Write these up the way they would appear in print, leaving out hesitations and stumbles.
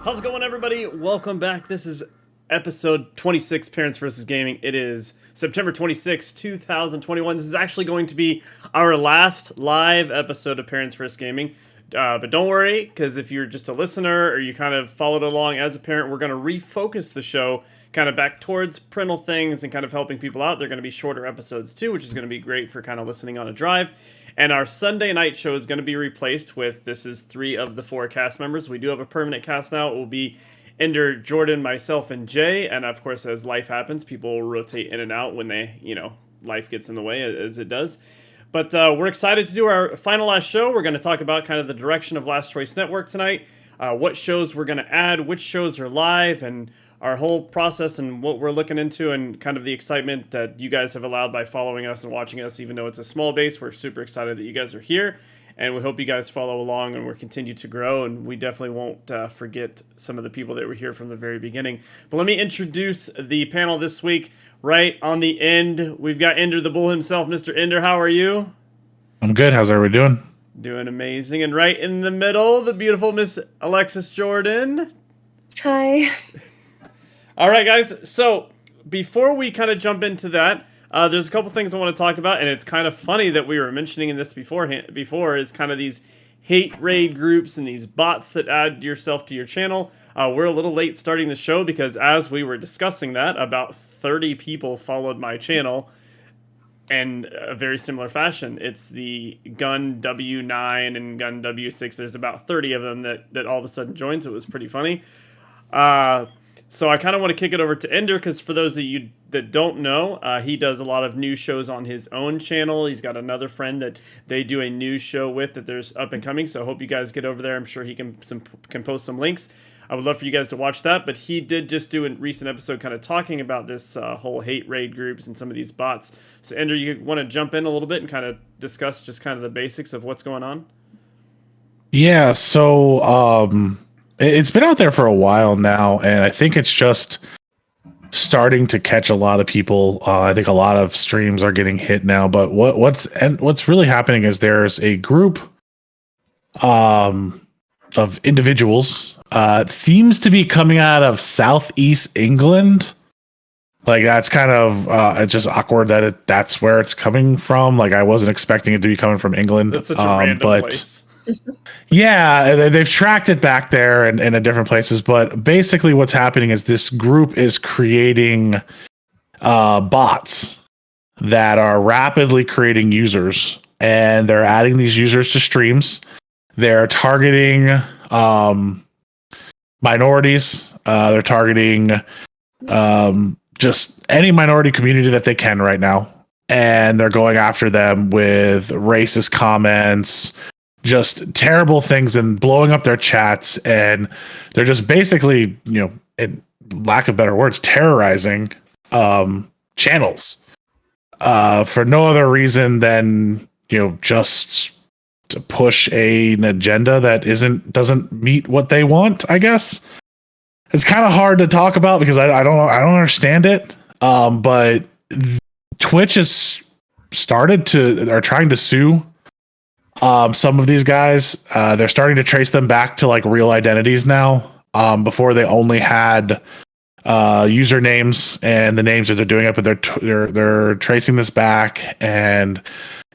How's it going, everybody? Welcome back. This is episode 26, Parents versus Gaming. It is September 26, 2021. This is actually going to be our last live episode of Parents versus Gaming. But don't worry, because if you're just a listener or you kind of followed along as a parent, we're going to refocus the show kind of back towards parental things and kind of helping people out. They're going to be shorter episodes too, which is going to be great for kind of listening on a drive. And our Sunday night show is going to be replaced with, this is 3 of the 4 cast members. We do have a permanent cast now. It will be Ender, Jordyn, myself, and Jay. And of course, as life happens, people will rotate in and out when life gets in the way, as it does. But we're excited to do our final last show. We're going to talk about kind of the direction of Last Choice Network tonight, what shows we're going to add, which shows are live, and our whole process and what we're looking into, and kind of the excitement that you guys have allowed by following us and watching us. Even though it's a small base, we're super excited that you guys are here, and we hope you guys follow along and we'll continue to grow, and we definitely won't forget some of the people that were here from the very beginning. But let me introduce the panel this week. Right on the end, we've got Ender the Bull himself. Mr. Ender, how are you? I'm good. How's everybody doing? Doing amazing. And right in the middle, the beautiful Miss Alexis Jordyn. Hi. All right, guys. So before we kind of jump into that, there's a couple things I want to talk about, and it's kind of funny that we were mentioning in this before is kind of these hate raid groups and these bots that add yourself to your channel. We're a little late starting the show because as we were discussing that, about 30 people followed my channel in a very similar fashion. It's the Gun W9 and Gun W6. There's about 30 of them that all of a sudden joined, so it was pretty funny. So I kind of want to kick it over to Ender, because for those of you that don't know, he does a lot of news shows on his own channel. He's got another friend that they do a news show with that there's up and coming, so I hope you guys get over there. I'm sure he can post some links. I would love for you guys to watch that, but he did just do a recent episode kind of talking about this whole hate raid groups and some of these bots. So Ender, you want to jump in a little bit and kind of discuss just kind of the basics of what's going on? Yeah, so it's been out there for a while now, and I think it's just starting to catch a lot of people. I think a lot of streams are getting hit now, but what's really happening is there's a group of individuals. It seems to be coming out of Southeast England. Like, that's kind of it's just awkward that that's where it's coming from. Like, I wasn't expecting it to be coming from England. That's such a random place. Yeah, they've tracked it back there and in different places. But basically what's happening is this group is creating bots that are rapidly creating users, and they're adding these users to streams. They're targeting minorities. They're targeting just any minority community that they can right now. And they're going after them with racist comments, just terrible things, and blowing up their chats. And they're just basically, in lack of better words, terrorizing channels for no other reason than, just to push an agenda that doesn't meet what they want, I guess. It's kind of hard to talk about because I don't understand it. But Twitch are trying to sue some of these guys. They're starting to trace them back to like real identities now. Before they only had usernames and the names that they're doing it, but they're tracing this back. And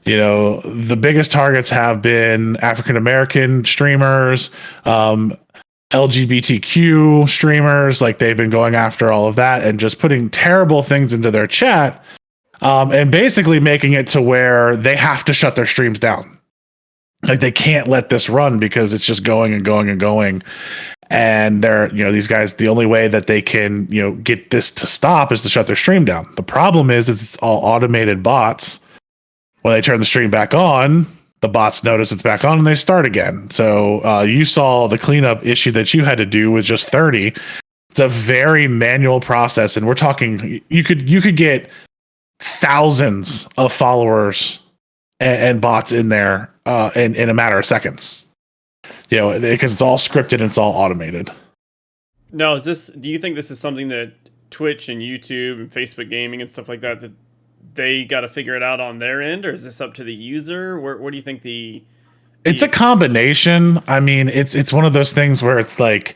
the biggest targets have been African American streamers, LGBTQ streamers. Like, they've been going after all of that and just putting terrible things into their chat, and basically making it to where they have to shut their streams down. Like, they can't let this run because it's just going and going and going. And they're, these guys, the only way that they can, get this to stop is to shut their stream down. The problem is it's all automated bots. When they turn the stream back on, the bots notice it's back on and they start again. So you saw the cleanup issue that you had to do with just 30. It's a very manual process, and we're talking you could get thousands of followers and bots in there in a matter of seconds. Because it's all scripted and it's all automated. Now, do you think this is something that Twitch and YouTube and Facebook Gaming and stuff like that they got to figure it out on their end, or is this up to the user? Where do you think It's a combination. I mean, it's one of those things where it's like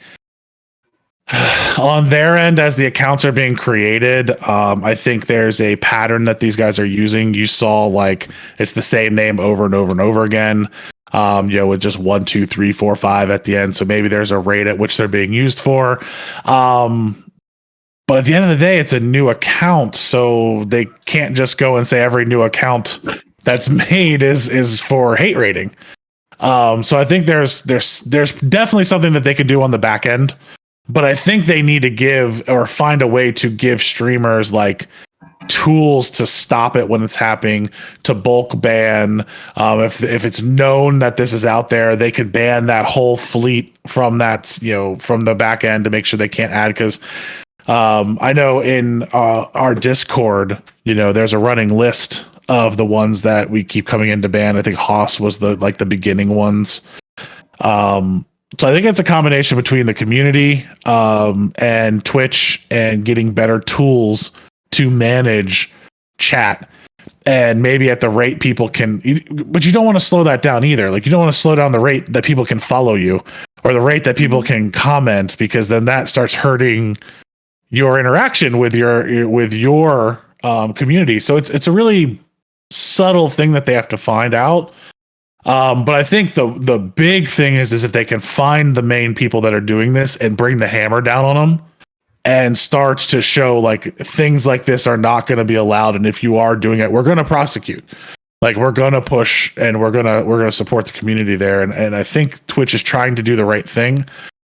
on their end, as the accounts are being created, I think there's a pattern that these guys are using. You saw like it's the same name over and over and over again. With just 1, 2, 3, 4, 5 at the end. So maybe there's a rate at which they're being used for. But at the end of the day, it's a new account, so they can't just go and say every new account that's made is for hate rating. So I think there's definitely something that they can do on the back end, but I think they need to give or find a way to give streamers like tools to stop it when it's happening, to bulk ban. If it's known that this is out there, they could ban that whole fleet from that, from the back end to make sure they can't add. Because I know in our Discord, there's a running list of the ones that we keep coming into ban. I think Haas was the beginning ones. So I think it's a combination between the community and Twitch and getting better tools to manage chat, and maybe at the rate people can, but you don't want to slow that down either. Like, you don't want to slow down the rate that people can follow you or the rate that people can comment, because then that starts hurting your interaction with your community. So it's a really subtle thing that they have to find out. But I think the big thing is if they can find the main people that are doing this and bring the hammer down on them and start to show like things like this are not going to be allowed. And if you are doing it, we're going to prosecute. Like, we're going to push and we're going to support the community there. And I think Twitch is trying to do the right thing.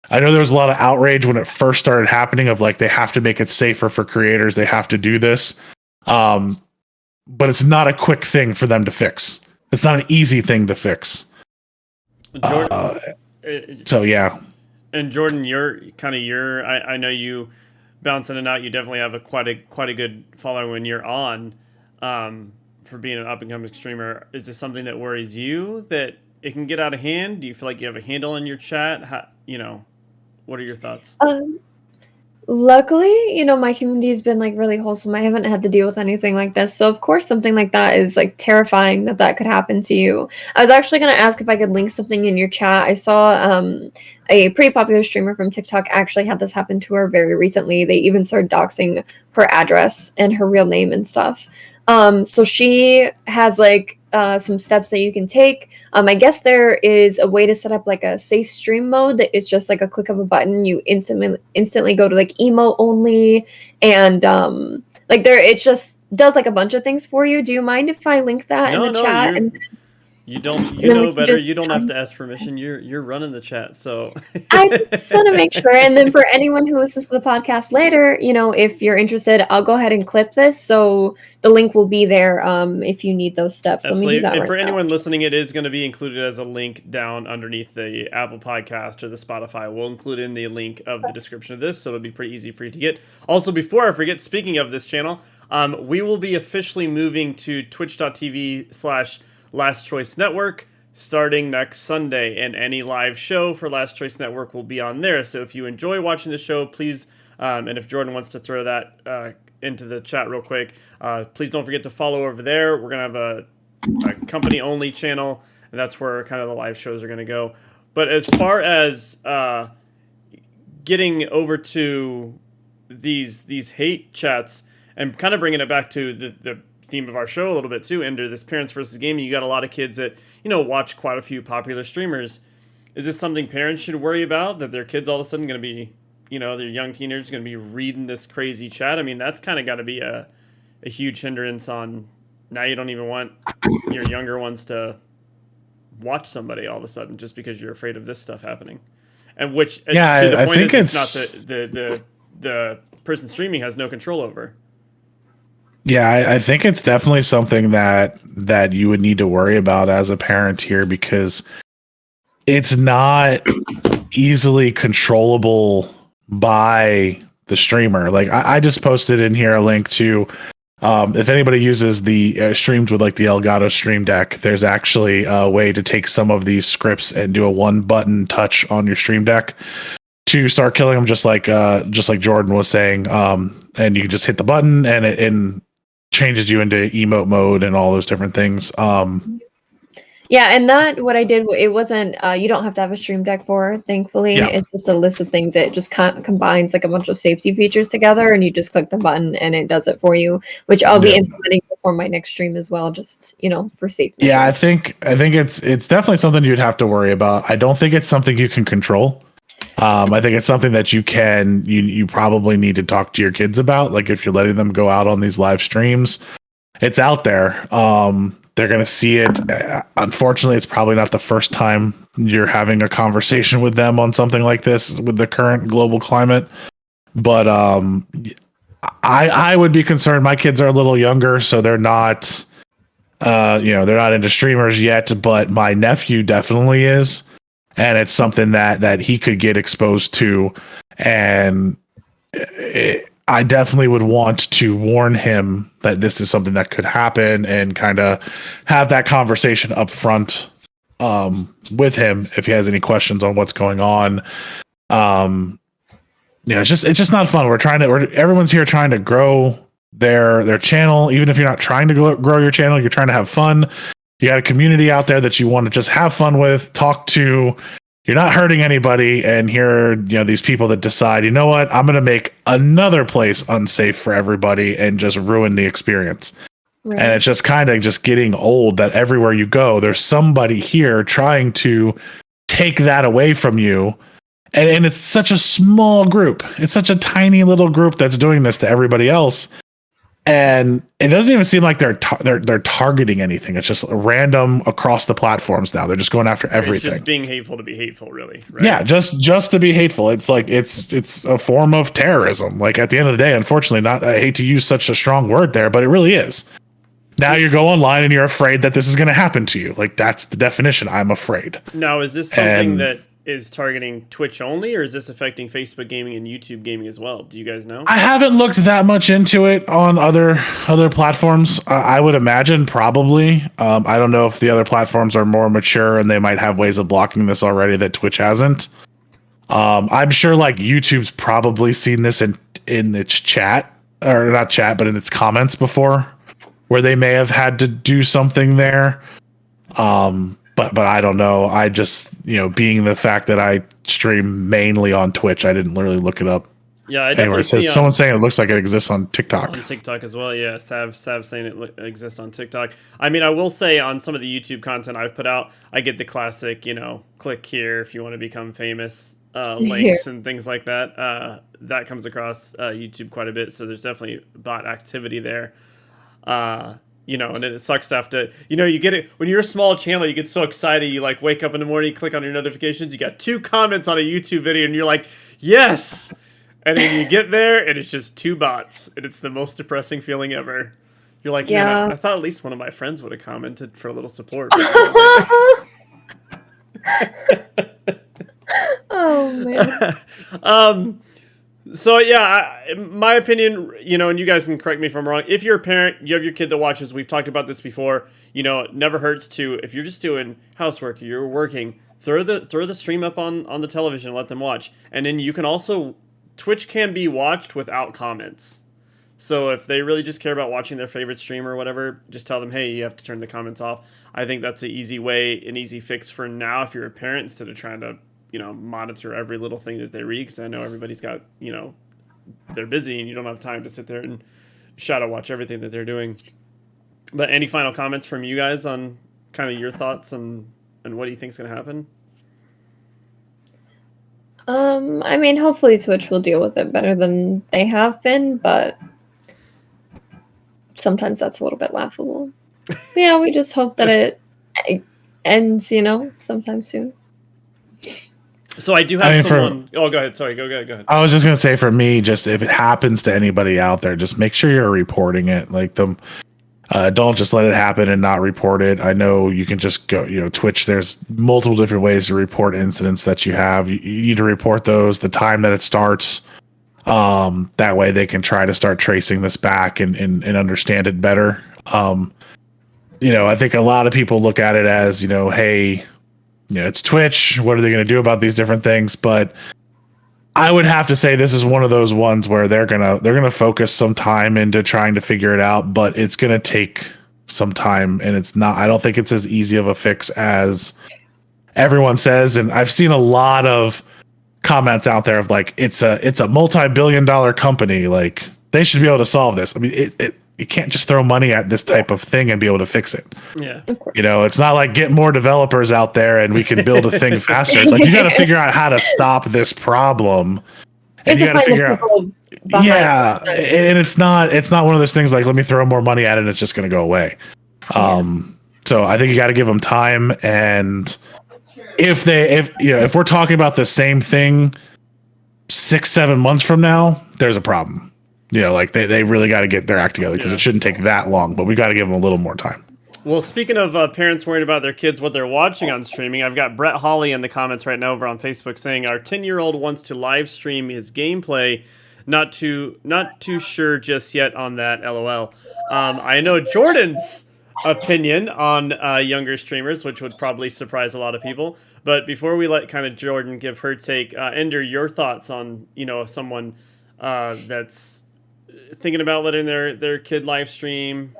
I know there was a lot of outrage when it first started happening of like, they have to make it safer for creators. They have to do this. But it's not a quick thing for them to fix. It's not an easy thing to fix. So yeah. And Jordyn, I know you bounce in and out. You definitely have quite a good follower when you're on, for being an up and coming streamer. Is this something that worries you, that it can get out of hand? Do you feel like you have a handle on your chat? What are your thoughts? Luckily, my community has been like really wholesome. I haven't had to deal with anything like this. So of course, something like that is like terrifying that could happen to you. I was actually going to ask if I could link something in your chat. I saw a pretty popular streamer from TikTok actually had this happen to her very recently. They even started doxing her address and her real name and stuff. So she has like some steps that you can take. I guess there is a way to set up like a safe stream mode that is just like a click of a button. You instantly go to like emote only, and it just does like a bunch of things for you. Do you mind if I link that in the chat? You know better. You don't have to ask permission. You're running the chat, so I just want to make sure. And then for anyone who listens to the podcast later, if you're interested, I'll go ahead and clip this, so the link will be there if you need those steps. Absolutely. And for anyone listening, it is going to be included as a link down underneath the Apple Podcast or the Spotify. We'll include in the link of the description of this, so it'll be pretty easy for you to get. Also, before I forget, speaking of this channel, we will be officially moving to twitch.tv/Last Choice Network starting next Sunday, and any live show for Last Choice Network will be on there. So if you enjoy watching the show, please, and if Jordyn wants to throw that into the chat real quick, please don't forget to follow over there. We're going to have a company-only channel, and that's where kind of the live shows are going to go. But as far as getting over to these hate chats and kind of bringing it back to the theme of our show a little bit too, Ender, this parents versus gaming, you got a lot of kids that, watch quite a few popular streamers. Is this something parents should worry about, that their kids all of a sudden going to be, their young teenagers going to be reading this crazy chat? I mean, that's kind of got to be a huge hindrance on, now you don't even want your younger ones to watch somebody all of a sudden just because you're afraid of this stuff happening. And which, to the point is, it's not the person streaming has no control over. Yeah, I think it's definitely something that you would need to worry about as a parent here, because it's not easily controllable by the streamer. Like, I just posted in here a link to, if anybody uses the streamed with like the Elgato Stream Deck, there's actually a way to take some of these scripts and do a one button touch on your Stream Deck to start killing them, just like Jordyn was saying. And you can just hit the button and it changes you into emote mode and all those different things. Yeah, and that what I did, it wasn't you don't have to have a stream deck for, thankfully. Yeah. It's just a list of things. It just combines like a bunch of safety features together, and you just click the button and it does it for you, which I'll be Yeah. implementing before my next stream as well, just, for safe measure. Yeah, I think it's definitely something you'd have to worry about. I don't think it's something you can control. I think it's something that you probably need to talk to your kids about. Like if you're letting them go out on these live streams, it's out there. They're going to see it. Unfortunately, it's probably not the first time you're having a conversation with them on something like this with the current global climate. But I would be concerned. My kids are a little younger, so they're not, they're not into streamers yet, but my nephew definitely is. And it's something that he could get exposed to. And I definitely would want to warn him that this is something that could happen and kind of have that conversation up front with him if he has any questions on what's going on. It's just not fun. Everyone's here trying to grow their channel. Even if you're not trying to grow your channel, you're trying to have fun. You got a community out there that you want to just have fun with, talk to. You're not hurting anybody, and here, these people that decide, you know what, I'm going to make another place unsafe for everybody and just ruin the experience. Right. And it's just kind of just getting old that everywhere you go, there's somebody here trying to take that away from you. And it's such a small group. It's such a tiny little group that's doing this to everybody else. And it doesn't even seem like they're targeting anything. It's just random across the platforms now. They're just going after everything. It's just being hateful to be hateful, really. Right? Yeah, just to be hateful. It's like it's a form of terrorism. Like at the end of the day, unfortunately, I hate to use such a strong word there, but it really is. Now you go online and you're afraid that this is going to happen to you. Like that's the definition. I'm afraid. Now, is this something that is targeting Twitch only, or is this affecting Facebook gaming and YouTube gaming as well? Do you guys know? I haven't looked that much into it on other platforms. I would imagine probably. I don't know if the other platforms are more mature and they might have ways of blocking this already that Twitch hasn't. I'm sure like YouTube's probably seen this in its chat, or not chat, but in its comments before, where they may have had to do something there. But I don't know. I just, being the fact that I stream mainly on Twitch, I didn't really look it up. Yeah, I definitely see someone's saying it looks like it exists on TikTok. On TikTok as well, yeah. Sav saying it exists on TikTok. I mean, I will say on some of the YouTube content I've put out, I get the classic, click here if you want to become famous links and things like that. That comes across YouTube quite a bit, so there's definitely bot activity there. And it sucks to have to, you get it when you're a small channel, you get so excited, you like wake up in the morning, you click on your notifications, you got 2 comments on a YouTube video, and you're like, yes! And then you get there, and it's just 2 bots, and it's the most depressing feeling ever. You're like, yeah, man, I thought at least one of my friends would have commented for a little support. Oh, man. So yeah, in my opinion, and you guys can correct me if I'm wrong. If you're a parent, you have your kid that watches. We've talked about this before. It never hurts to, if you're just doing housework, you're working, throw the stream up on the television, let them watch, and then you can also, Twitch can be watched without comments. So if they really just care about watching their favorite streamer or whatever, just tell them, hey, you have to turn the comments off. I think that's an easy fix for now if you're a parent, instead of trying to monitor every little thing that they read, because I know everybody's got, they're busy and you don't have time to sit there and shadow watch everything that they're doing. But any final comments from you guys on kind of your thoughts and what do you think is going to happen? I mean, hopefully Twitch will deal with it better than they have been, but sometimes that's a little bit laughable. But yeah, we just hope that it ends, sometime soon. So I do have someone. Go ahead. Sorry, go ahead. I was just gonna say, for me, just if it happens to anybody out there, just make sure you're reporting it. Like don't just let it happen and not report it. I know you can just go, Twitch. There's multiple different ways to report incidents that you have. You need to report those, the time that it starts. That way they can try to start tracing this back and understand it better. I think a lot of people look at it as, hey, it's Twitch. What are they going to do about these different things? But I would have to say this is one of those ones where they're gonna focus some time into trying to figure it out, but it's gonna take some time, and it's not. I don't think it's as easy of a fix as everyone says. And I've seen a lot of comments out there of like it's a multi-billion-dollar company, like they should be able to solve this. I mean, you can't just throw money at this type of thing and be able to fix it. Yeah. You know, it's not like get more developers out there and we can build a thing faster. It's like you got to figure out how to stop this problem. And you got to figure out. Yeah, and it's not one of those things like let me throw more money at it and it's just going to go away. So I think you got to give them time, and if we're talking about the same thing 6-7 months from now, there's a problem. You know, like they really got to get their act together because it shouldn't take that long, but we got to give them a little more time. Well, speaking of parents worrying about their kids, what they're watching on streaming, I've got Brett Hawley in the comments right now over on Facebook saying our 10-year-old wants to live stream his gameplay. Not too sure just yet on that. LOL. I know Jordan's opinion on younger streamers, which would probably surprise a lot of people. But before we let kind of Jordyn give her take, Ender, your thoughts on someone that's thinking about letting their kid live stream.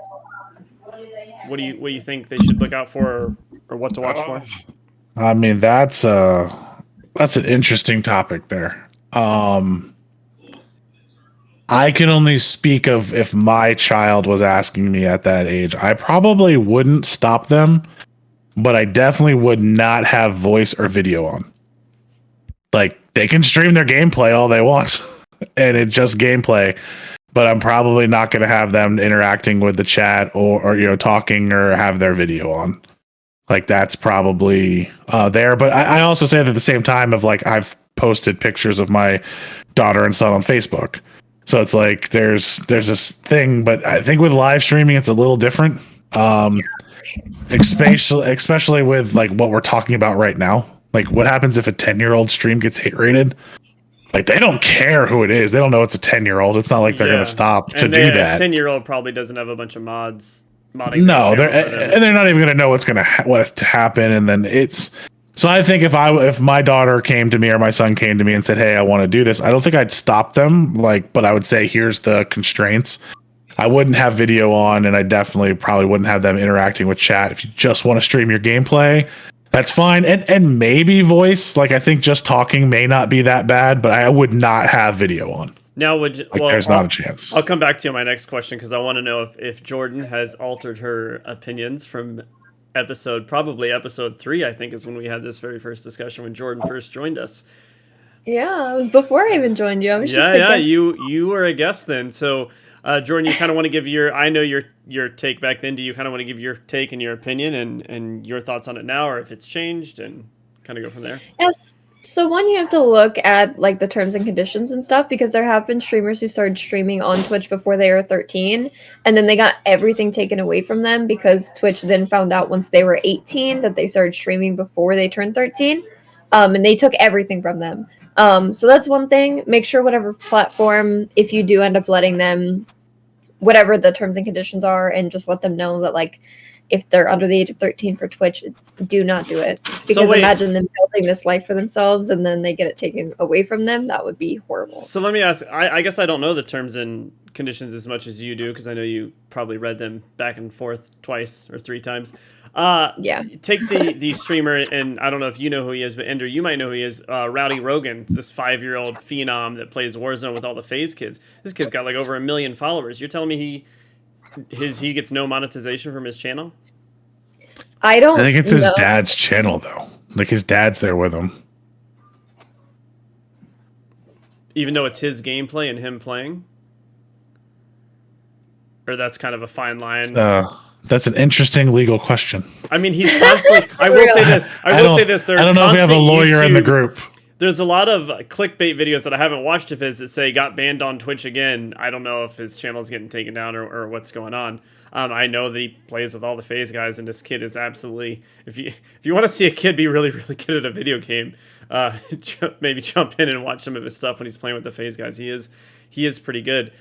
What do you think they should look out for, or what to watch for? I mean, that's an interesting topic there. I can only speak of if my child was asking me at that age. I probably wouldn't stop them, but I definitely would not have voice or video on. Like, they can stream their gameplay all they want, and it's just gameplay. But I'm probably not going to have them interacting with the chat or talking or have their video on. Like, that's probably there. But I also say that at the same time of like I've posted pictures of my daughter and son on Facebook. So it's like there's this thing, but I think with live streaming it's a little different. Especially with like what we're talking about right now. Like, what happens if a 10-year-old stream gets hate rated? Like, they don't care who it is. They don't know it's a 10-year-old. It's not like they're going to stop to do that. A 10-year-old probably doesn't have a bunch of modding. No, they're not even going to know what's going to happen. And then so I think if my daughter came to me or my son came to me and said, "Hey, I want to do this," I don't think I'd stop them. But I would say, "Here's the constraints." I wouldn't have video on, and I definitely probably wouldn't have them interacting with chat. If you just want to stream your gameplay, that's fine. And maybe voice. Like, I think just talking may not be that bad, but I would not have video on. Now, there's not a chance. I'll come back to you on my next question because I want to know if Jordyn has altered her opinions from probably episode 3, I think, is when we had this very first discussion when Jordyn first joined us. Yeah, it was before I even joined you. I was just a guest. You were a guest then. So, Jordyn, you kind of want to give your take back then. Do you kind of want to give your take and your opinion and your thoughts on it now, or if it's changed, and kind of go from there? Yes. So one, you have to look at like the terms and conditions and stuff, because there have been streamers who started streaming on Twitch before they were 13, and then they got everything taken away from them because Twitch then found out once they were 18 that they started streaming before they turned 13, and they took everything from them. So that's one thing. Make sure whatever platform, if you do end up letting them, whatever the terms and conditions are, and just let them know that, like, if they're under the age of 13 for Twitch, do not do it. Because imagine them building this life for themselves and then they get it taken away from them. That would be horrible. So let me ask, I guess I don't know the terms and conditions as much as you do, because I know you probably read them back and forth twice or 3 times. Yeah. Take the streamer, and I don't know if you know who he is, but Ender, you might know who he is. Rowdy Rogan, this 5-year-old phenom that plays Warzone with all the FaZe kids. This kid's got like over 1 million followers. You're telling me he gets no monetization from his channel? I think it's his dad's channel though. Like, his dad's there with him. Even though it's his gameplay and him playing? Or that's kind of a fine line? That's an interesting legal question. I mean, he's constantly... I will say this. I don't know if we have a lawyer in the group. There's a lot of clickbait videos that I haven't watched of his that say got banned on Twitch again. I don't know if his channel's getting taken down or what's going on. I know that he plays with all the FaZe guys, and this kid is absolutely... If you want to see a kid be really, really good at a video game, maybe jump in and watch some of his stuff when he's playing with the FaZe guys. He is pretty good.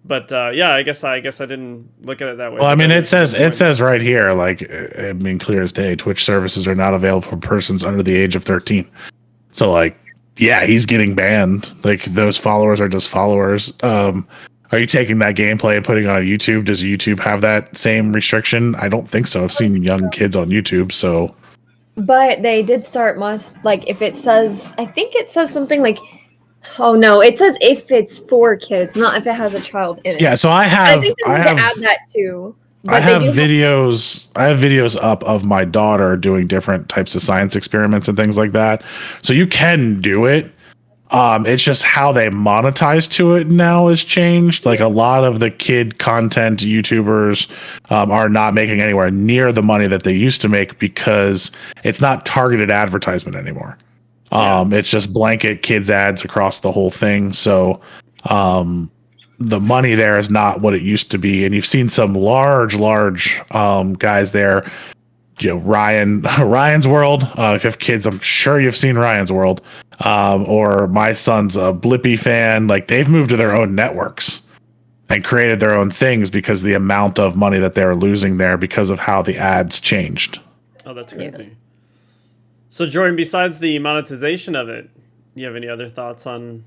But yeah, I guess I didn't look at it that way. Well, I mean, it says right here, like, I mean, clear as day, Twitch services are not available for persons under the age of 13. So, like, yeah, he's getting banned. Like, those followers are just followers. Are Are you taking that gameplay and putting it on YouTube? Does YouTube have that same restriction? I don't think so. I've seen young kids on YouTube, so. But they did start like if it says, I think it says something like, oh no, it says if it's for kids, not if it has a child in it. Yeah, so I think they need to add that too. I have videos up of my daughter doing different types of science experiments and things like that. So you can do it. It's just how they monetize to it now has changed. Like a lot of the kid content YouTubers are not making anywhere near the money that they used to make because it's not targeted advertisement anymore. It's just blanket kids ads across the whole thing. So the money there is not what it used to be. And you've seen some large guys there. You know, Ryan's World. If you have kids, I'm sure you've seen Ryan's World. Or my son's a Blippi fan. Like they've moved to their own networks and created their own things because the amount of money that they're losing there because of how the ads changed. Oh, that's crazy. Yeah. So Jordyn, besides the monetization of it, you have any other thoughts on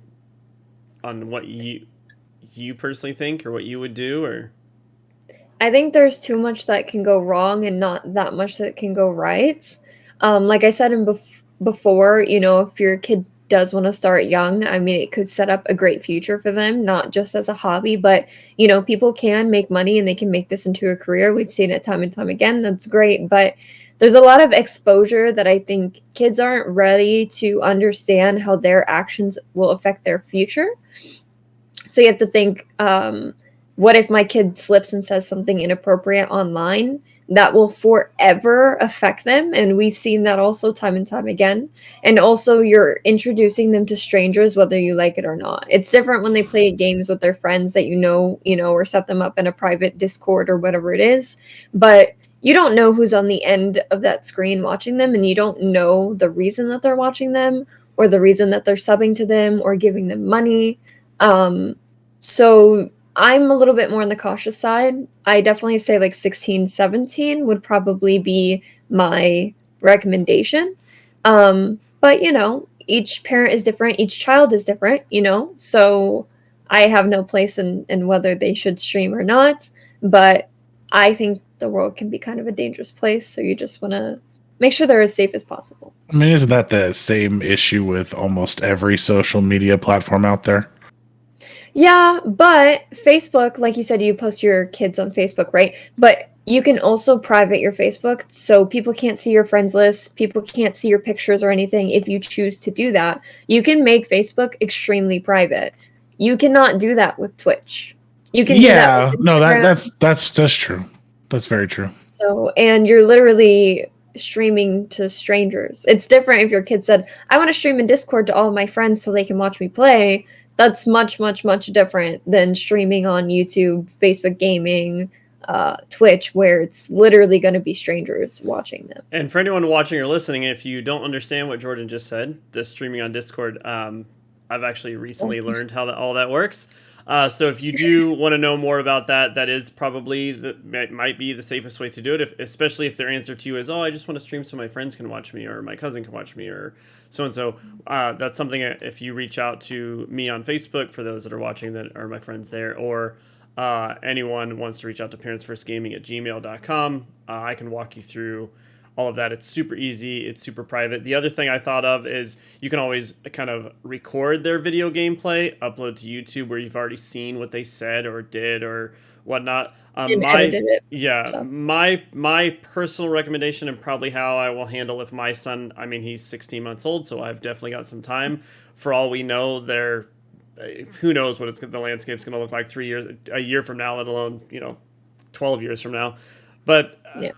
what you personally think or what you would do? Or I think there's too much that can go wrong and not that much that can go right. Like I said before, you know, if your kid does want to start young, I mean, it could set up a great future for them, not just as a hobby, but, you know, people can make money and they can make this into a career. We've seen it time and time again. That's great. But there's a lot of exposure that I think kids aren't ready to understand how their actions will affect their future. So you have to think, what if my kid slips and says something inappropriate online? That will forever affect them. And we've seen that also time and time again. And also you're introducing them to strangers, whether you like it or not. It's different when they play games with their friends that you know, or set them up in a private Discord or whatever it is. But you don't know who's on the end of that screen watching them, and you don't know the reason that they're watching them or the reason that they're subbing to them or giving them money. So I'm a little bit more on the cautious side. I definitely say like 16, 17 would probably be my recommendation. But, you know, each parent is different. Each child is different, you know, so I have no place in whether they should stream or not. But I think the world can be kind of a dangerous place. So you just want to make sure they're as safe as possible. I mean, isn't that the same issue with almost every social media platform out there? Yeah, but Facebook, like you said, you post your kids on Facebook, right? But you can also private your Facebook, so people can't see your friends list, people can't see your pictures or anything if you choose to do that. You can make Facebook extremely private. You cannot do that with Twitch. You can do that with Instagram. That's true. That's very true. So, and you're literally streaming to strangers. It's different if your kid said, I want to stream in Discord to all of my friends so they can watch me play. That's much, much, much different than streaming on YouTube, Facebook Gaming, Twitch, where it's literally going to be strangers watching them. And for anyone watching or listening, if you don't understand what Jordyn just said, the streaming on Discord, I've actually recently learned how all that works. So if you do want to know more about that, that is probably might be the safest way to do it, especially if their answer to you is, oh, I just want to stream so my friends can watch me or my cousin can watch me or so-and-so. That's something if you reach out to me on Facebook, for those that are watching that are my friends there, or anyone wants to reach out to parentsfirstgaming@gmail.com, I can walk you through all of that. It's super easy. It's super private. The other thing I thought of is you can always kind of record their video gameplay, upload to YouTube where you've already seen what they said or did or whatnot. Edited it. Yeah, so. My personal recommendation and probably how I will handle if my son, I mean, he's 16 months old, so I've definitely got some time. For all we know, who knows what the landscape's going to look like a year from now, let alone 12 years from now. But yeah.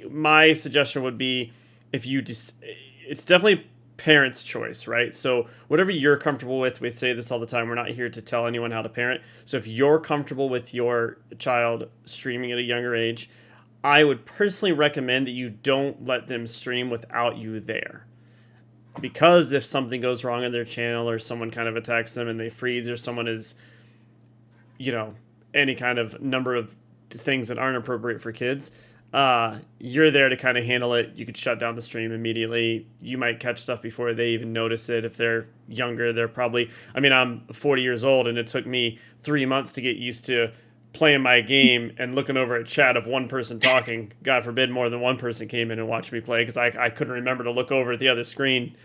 My suggestion would be it's definitely parents' choice, right? So whatever you're comfortable with, we say this all the time, we're not here to tell anyone how to parent. So if you're comfortable with your child streaming at a younger age, I would personally recommend that you don't let them stream without you there. Because if something goes wrong on their channel or someone kind of attacks them and they freeze or someone is, any kind of number of things that aren't appropriate for kids, you're there to kind of handle it. You could shut down the stream immediately. You might catch stuff before they even notice it. If they're younger, they're probably, I mean, I'm 40 years old and it took me 3 months to get used to playing my game and looking over a chat of one person talking. God forbid more than one person came in and watched me play, because I couldn't remember to look over at the other screen.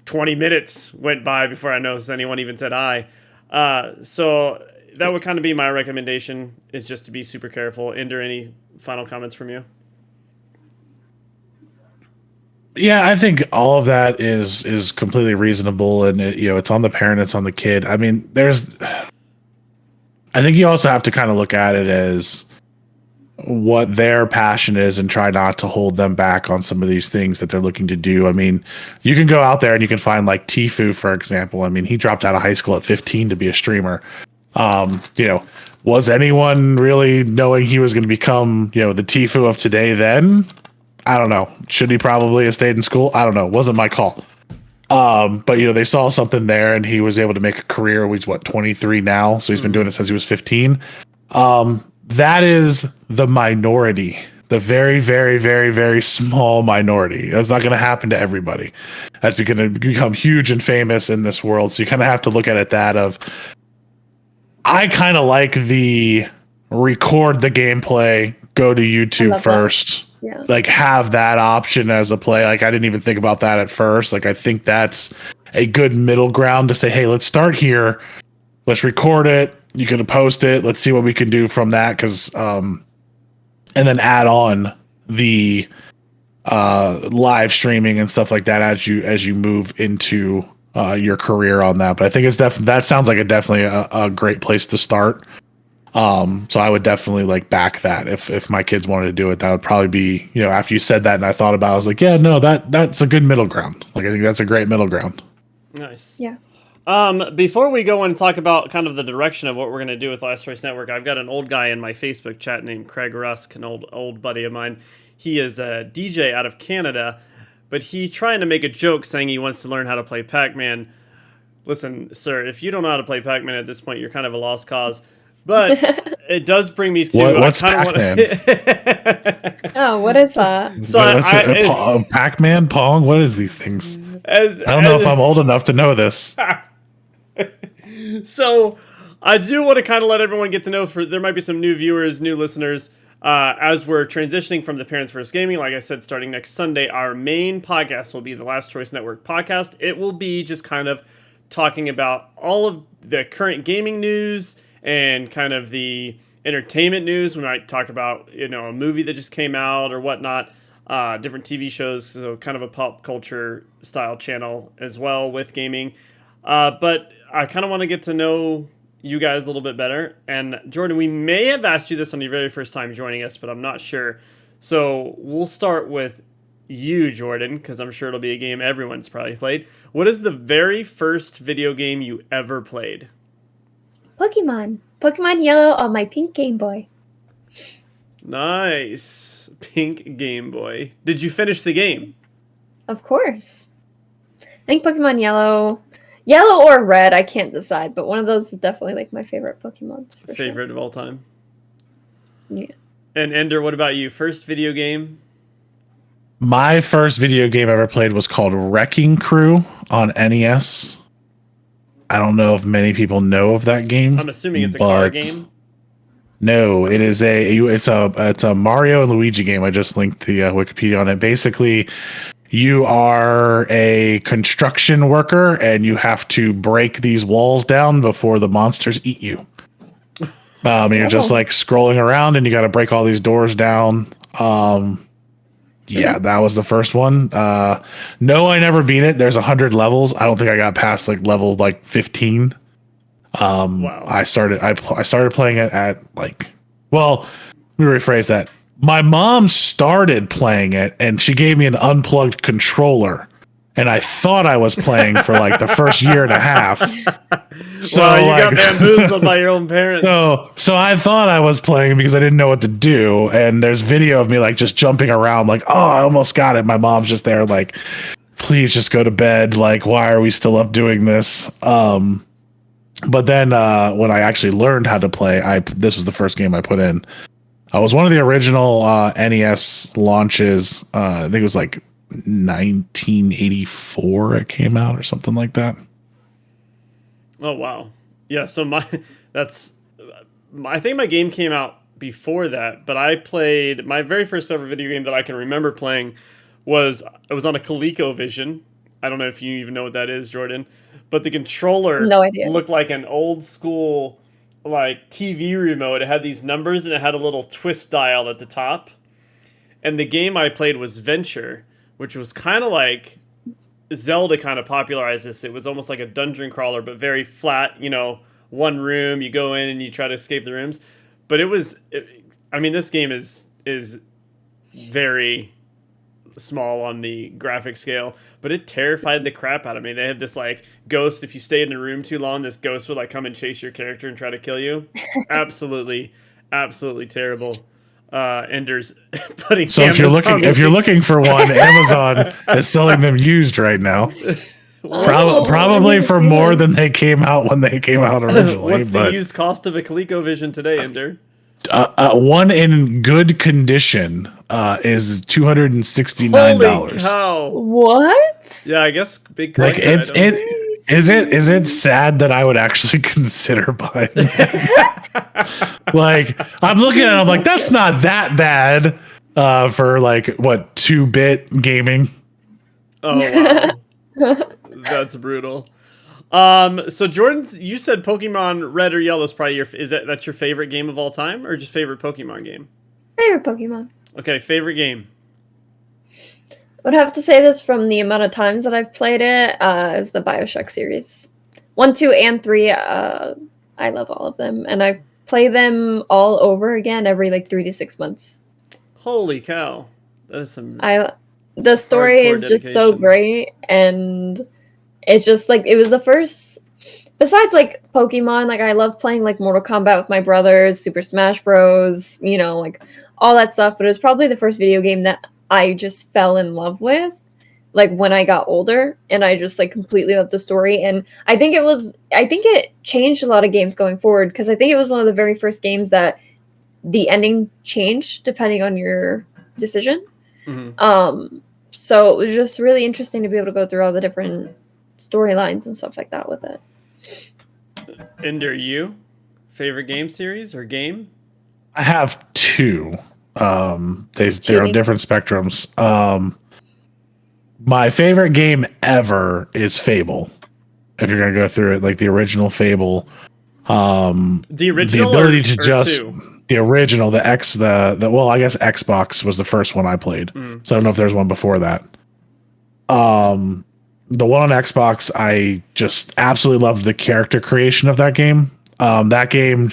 20 minutes went by before I noticed anyone even said hi. So that would kind of be my recommendation, is just to be super careful. Ender, any final comments from you? Yeah, I think all of that is completely reasonable, and it's on the parent, it's on the kid. I mean, I think you also have to kind of look at it as what their passion is and try not to hold them back on some of these things that they're looking to do. I mean, you can go out there and you can find like Tfue, for example. I mean, he dropped out of high school at 15 to be a streamer. Was anyone really knowing he was going to become, the Tfue of today then? I don't know. Should he probably have stayed in school? I don't know. It wasn't my call. But they saw something there and he was able to make a career. He's 23 now. So he's been doing it since he was 15. That is the minority, the very, very, very, very small minority. That's not going to happen to everybody. That's going to become huge and famous in this world. So you kind of have to look at it I kind of like the record the gameplay, go to YouTube first. Yeah. Like have that option as a play. Like I didn't even think about that at first. Like I think that's a good middle ground to say, hey, let's start here. Let's record it. You can post it. Let's see what we can do from that. And then add on the live streaming and stuff like that as you move into your career on that. But I think that sounds like definitely a great place to start. So I would definitely back that if my kids wanted to do it. That would probably be, after you said that and I thought about it, I was like, yeah, no, that's a good middle ground. I think that's a great middle ground. Nice. Yeah. Before we go and talk about kind of the direction of what we're going to do with Last Choice Network, I've got an old guy in my Facebook chat named Craig Rusk, an old buddy of mine. He is a DJ out of Canada, but he trying to make a joke saying he wants to learn how to play Pac-Man. Listen, sir, if you don't know how to play Pac-Man at this point, you're kind of a lost cause. But it does bring me to what's Pac-Man? Oh, what is that? So Pac-Man, Pong. What is these things? I don't know if I'm old enough to know this. So I do want to kind of let everyone get to know, there might be some new viewers, new listeners, as we're transitioning from the Parents vs. Gaming. Like I said, starting next Sunday, our main podcast will be the Last Choice Network podcast. It will be just kind of talking about all of the current gaming news and kind of the entertainment news. We might talk about, a movie that just came out or whatnot, different TV shows, so kind of a pop culture style channel as well with gaming. But I kind of want to get to know you guys a little bit better. And Jordyn, we may have asked you this on your very first time joining us, but I'm not sure. So we'll start with you, Jordyn, because I'm sure it'll be a game everyone's probably played. What is the very first video game you ever played? Pokemon Yellow on my pink Game Boy. Nice. Pink Game Boy. Did you finish the game? Of course. I think Pokemon Yellow or Red, I can't decide, but one of those is definitely my favorite Pokemons. Favorite of all time? Yeah. And Ender, what about you? First video game? My first video game I ever played was called Wrecking Crew on NES. I don't know if many people know of that game. I'm assuming it's a car game. No, it is it's a Mario and Luigi game. I just linked the Wikipedia on it. Basically, you are a construction worker and you have to break these walls down before the monsters eat you. You're just scrolling around and you got to break all these doors down. Yeah, that was the first one. No, I never beat it. There's 100 levels. I don't think I got past level 15. Wow. I started playing it at well, let me rephrase that. My mom started playing it and she gave me an unplugged controller. And I thought I was playing for the first year and a half. So you got bamboozled by your own parents. So I thought I was playing because I didn't know what to do. And there's video of me just jumping around oh, I almost got it. My mom's just there please just go to bed. Why are we still up doing this? But then when I actually learned how to play, this was the first game I put in. It was one of the original NES launches. I think it was like 1984 it came out or something like that. Oh wow. Yeah, so I think my game came out before that, but I played my very first ever video game that I can remember playing was it was on a ColecoVision. I don't know if you even know what that is, Jordyn, but the controller No idea. looked like an old school like TV remote. It had these numbers and it had a little twist dial at the top. And the game I played was Venture, which was kind of like Zelda kind of popularized this. It was almost like a dungeon crawler, but very flat, one room, you go in and you try to escape the rooms. But this game is very small on the graphic scale, but it terrified the crap out of me. They had this like ghost, if you stayed in a room too long, this ghost would like come and chase your character and try to kill you. Absolutely terrible. Ender's putting So if you're looking for one, Amazon is selling them used right now. Probably for more than they came out when they came out originally. What's the used cost of a ColecoVision today, Ender? One in good condition is $269. Holy cow! What? Yeah, I guess big. Like is it sad that I would actually consider buying it? Like I'm looking at it, I'm like, that's not that bad for like what 2-bit gaming. Oh wow. That's brutal. So Jordan, you said Pokemon Red or Yellow is probably that's your favorite game of all time, or just favorite Pokemon game? Favorite Pokemon. Okay, favorite game. I would have to say this from the amount of times that I've played it is the BioShock series. 1, 2, and 3. I love all of them, and I play them all over again every like 3 to 6 months. Holy cow! That is some. The story is just so great, and it's just like it was the first. Besides like Pokemon, like I love playing like Mortal Kombat with my brothers, Super Smash Bros. Like all that stuff. But it was probably the first video game that I just fell in love with, like when I got older, and I just like completely loved the story. And I think it changed a lot of games going forward, because I think it was one of the very first games that the ending changed depending on your decision. Mm-hmm. So it was just really interesting to be able to go through all the different storylines and stuff like that with it. Ender, you favorite game series or game? I have 2. They're on different spectrums. My favorite game ever is Fable. If you're gonna go through it, like the original Fable, the original, the ability to just 2? The original, I guess Xbox was the first one I played. So I don't know if there's one before that. The one on Xbox, I just absolutely loved the character creation of that game. That game,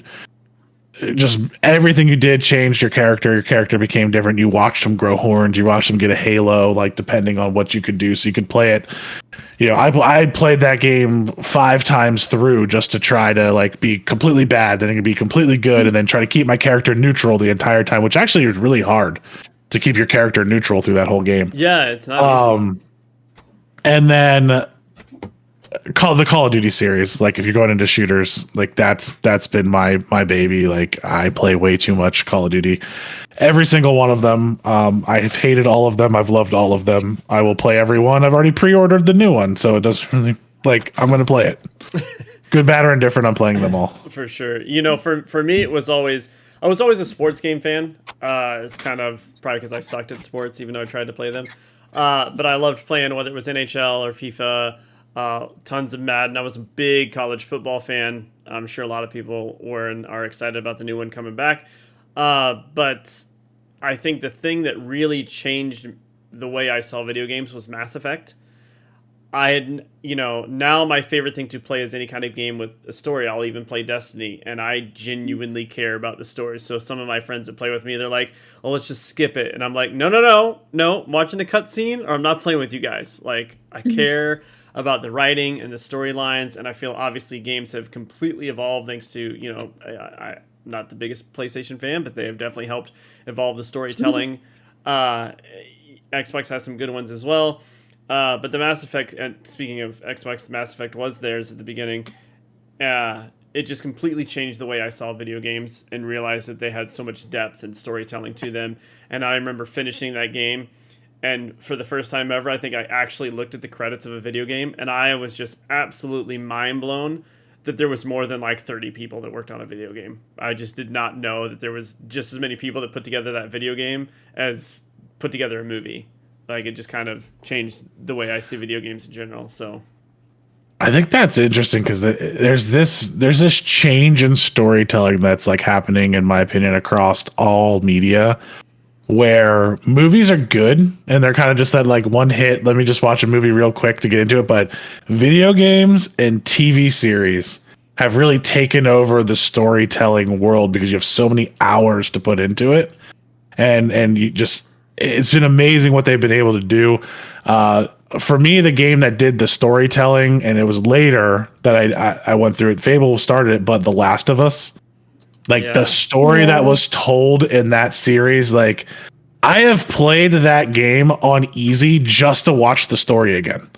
just everything you did changed your character. Your character became different. You watched him grow horns. You watched him get a halo, like depending on what you could do. So you could play it. I played that game 5 times through just to try to like be completely bad, then it could be completely good, and then try to keep my character neutral the entire time, which actually is really hard to keep your character neutral through that whole game. Yeah, it's not easy. And then the Call of Duty series, like if you're going into shooters, like that's been my baby. Like I play way too much Call of Duty. Every single one of them. I've hated all of them. I've loved all of them. I will play every one. I've already pre-ordered the new one, so it doesn't really I'm going to play it. Good, bad, or indifferent. I'm playing them all for sure. For me, I was always a sports game fan. It's kind of probably because I sucked at sports, even though I tried to play them. But I loved playing, whether it was NHL or FIFA, tons of Madden. I was a big college football fan. I'm sure a lot of people were and are excited about the new one coming back. But I think the thing that really changed the way I saw video games was Mass Effect. Now my favorite thing to play is any kind of game with a story. I'll even play Destiny, and I genuinely care about the story. So some of my friends that play with me, they're like, "Oh, let's just skip it," and I'm like, "No, I'm watching the cutscene, or I'm not playing with you guys." Like, I care about the writing and the storylines, and I feel obviously games have completely evolved thanks to I'm not the biggest PlayStation fan, but they have definitely helped evolve the storytelling. Xbox has some good ones as well. But the Mass Effect, and speaking of Xbox, the Mass Effect was theirs at the beginning. It it just completely changed the way I saw video games and realized that they had so much depth and storytelling to them. And I remember finishing that game, and for the first time ever, I think I actually looked at the credits of a video game, and I was just absolutely mind blown that there was more than like 30 people that worked on a video game. I just did not know that there was just as many people that put together that video game as put together a movie. Like, it just kind of changed the way I see video games in general. So I think that's interesting because there's this change in storytelling that's like happening, in my opinion, across all media, where movies are good and they're kind of just that like one hit. Let me just watch a movie real quick to get into it. But video games and TV series have really taken over the storytelling world because you have so many hours to put into it, and you just, it's been amazing what they've been able to do. For me, the game that did the storytelling, and it was later that I went through it. Fable started it, but The Last of Us, like the story that was told in that series, like I have played that game on easy just to watch the story again.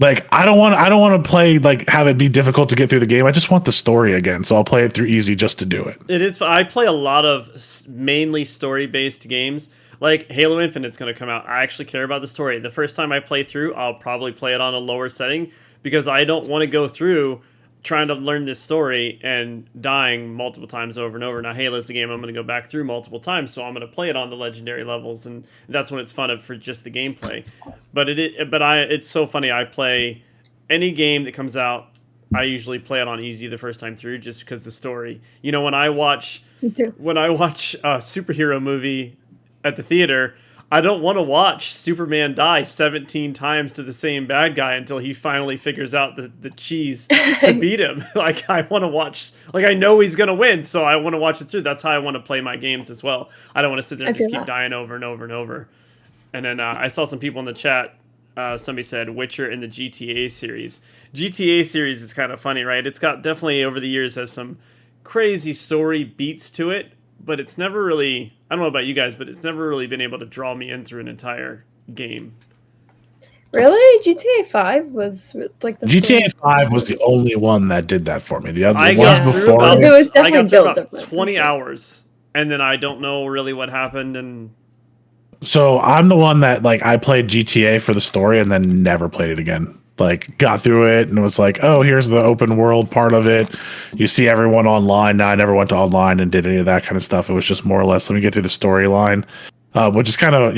Like I don't want to play, like have it be difficult to get through the game. I just want the story again, so I'll play it through easy just to do it. it is. I play a lot of mainly story-based games. Like Halo Infinite's going to come out. I actually care about the story. The first time I play through, I'll probably play it on a lower setting because I don't want to go through trying to learn this story and dying multiple times over and over. Now, Halo's the game I'm going to go back through multiple times, so I'm going to play it on the legendary levels, and that's when it's fun for just the gameplay. But it's so funny. I play any game that comes out. I usually play it on easy the first time through, just because the story. You know, when I watch a superhero movie at the theater, I don't want to watch Superman die 17 times to the same bad guy until he finally figures out the cheese to beat him. Like, I want to watch, like, I know he's going to win, so I want to watch it through. That's how I want to play my games as well. I don't want to sit there and just keep dying over and over and over. And then I saw some people in the chat, somebody said Witcher in the GTA series. GTA series is kind of funny, right? It's got definitely over the years has some crazy story beats to it, but it's never really, I don't know about you guys, but it's never really been able to draw me in through an entire game. Really? GTA 5 was like the GTA 5 was the only one that did that for me. The other I ones before it was I definitely got through built about different, 20 sure. hours, and then I don't know really what happened. And So I'm the one that, like, I played GTA for the story and then never played it again. Like, got through it and was like, oh, here's the open world part of it. You see everyone online. Now, I never went to online and did any of that kind of stuff. It was just more or less, let me get through the storyline, which is kind of,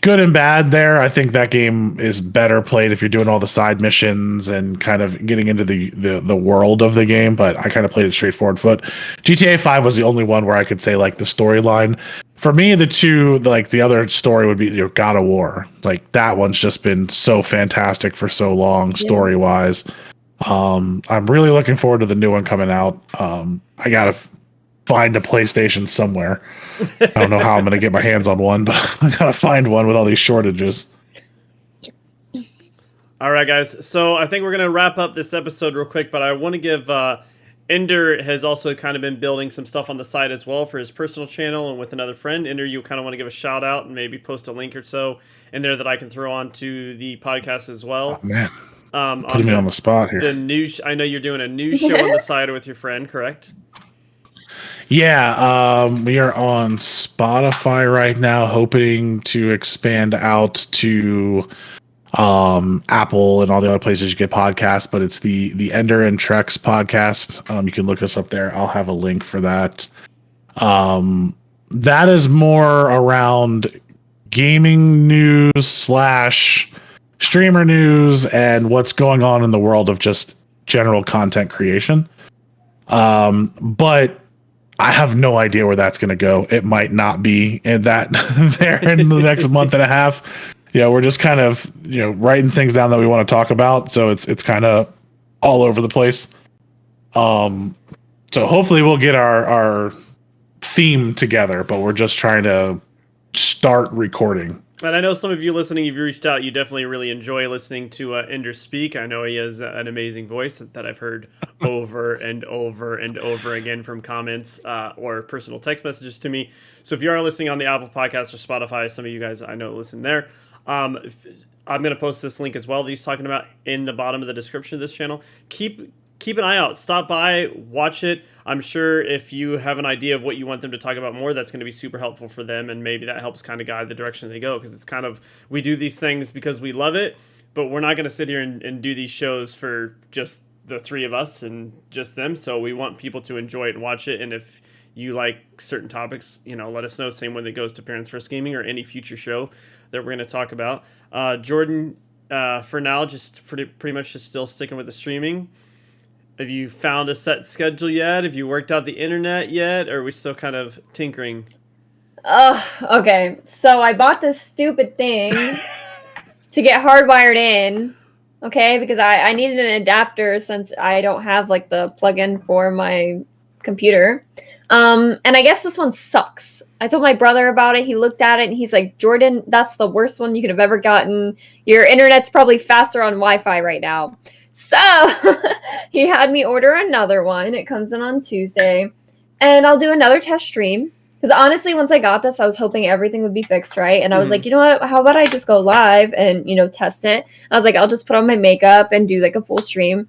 good and bad there. I think that game is better played if you're doing all the side missions and kind of getting into the world of the game, but I kind of played it straightforward foot. GTA 5 was the only one where I could say, like, the storyline. For me, the two, like, the other story would be God of War. Like, that one's just been so fantastic for so long, story-wise. I'm really looking forward to the new one coming out. I gotta find a PlayStation somewhere. I don't know how I'm going to get my hands on one, but I got to find one with all these shortages. all right, guys. So I think we're going to wrap up this episode real quick, but I want to give Ender has also kind of been building some stuff on the side as well for his personal channel and with another friend. Ender, you kind of want to give a shout out and maybe post a link or so in there that I can throw on to the podcast as well. Oh, man. Putting me on the spot here. I know you're doing a news show on the side with your friend, correct? Yeah, we are on Spotify right now, hoping to expand out to Apple and all the other places you get podcasts, but it's the Ender and Trex podcast. You can look us up there. I'll have a link for that. That is more around gaming news / streamer news and what's going on in the world of just general content creation. But I have no idea where that's going to go. It might not be in that there in the next month and a half. We're just kind of, writing things down that we want to talk about. So it's kind of all over the place. So hopefully we'll get our theme together, but we're just trying to start recording. And I know some of you listening, if you reached out, you definitely really enjoy listening to Ender speak. I know he has an amazing voice that I've heard over and over and over again from comments or personal text messages to me. So if you are listening on the Apple Podcast or Spotify, some of you guys I know listen there. I'm going to post this link as well that he's talking about in the bottom of the description of this channel. Keep keep an eye out. Stop by, watch it. I'm sure if you have an idea of what you want them to talk about more, that's going to be super helpful for them, and maybe that helps kind of guide the direction they go, because it's kind of, we do these things because we love it, but we're not going to sit here and do these shows for just the three of us and just them. So we want people to enjoy it and watch it, and if you like certain topics, let us know. Same when it goes to Parents First Gaming or any future show that we're going to talk about. Jordyn, for now, just pretty much just still sticking with the streaming. Have you found a set schedule yet? Have you worked out the internet yet? Or are we still kind of tinkering? Okay. So I bought this stupid thing to get hardwired in. Okay, because I needed an adapter since I don't have like the plug-in for my computer. And I guess this one sucks. I told my brother about it. He looked at it and he's like, Jordyn, that's the worst one you could have ever gotten. Your internet's probably faster on Wi-Fi right now. So he had me order another one. It comes in on Tuesday. And I'll do another test stream. Because honestly, once I got this, I was hoping everything would be fixed, right? And I was like, you know what? How about I just go live and, test it? I was like, I'll just put on my makeup and do like a full stream.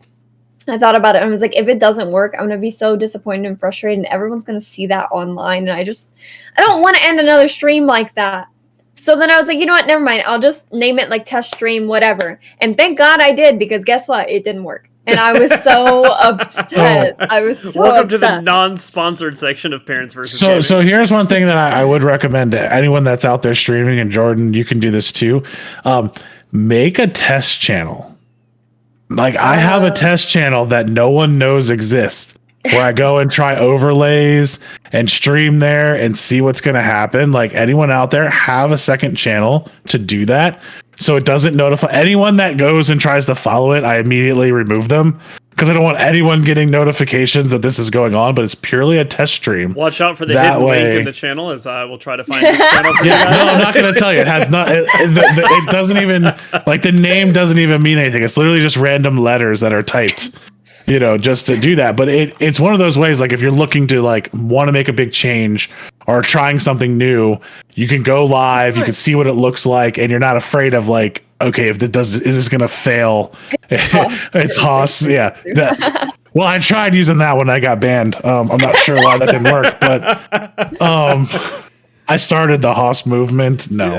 I thought about it and I was like, if it doesn't work, I'm going to be so disappointed and frustrated, and everyone's going to see that online. And I don't want to end another stream like that. So then I was like, you know what? Never mind. I'll just name it like test stream, whatever. And thank God I did, because guess what? It didn't work. And I was so upset. I was so Welcome upset. to the non-sponsored section of Parents versus Gaming. So here's one thing that I would recommend to anyone that's out there streaming, and Jordyn, you can do this too. Make a test channel. Like I have a test channel that no one knows exists, where I go and try overlays and stream there and see what's going to happen. Like anyone out there, have a second channel to do that, so it doesn't notify anyone that goes and tries to follow it. I immediately remove them, because I don't want anyone getting notifications that this is going on, but it's purely a test stream. Watch out for the hidden link in the channel, as I will try to find this channel. Yeah, no, I'm not going to tell you. It has not. It doesn't even, like, the name doesn't even mean anything. It's literally just random letters that are typed, just to do that. But it's one of those ways, like, if you're looking to want to make a big change or trying something new, you can go live, you can see what it looks like, and you're not afraid of okay, is this going to fail? It's Haas. Yeah. Well, I tried using that when I got banned. I'm not sure why that didn't work, but I started the Haas movement. No.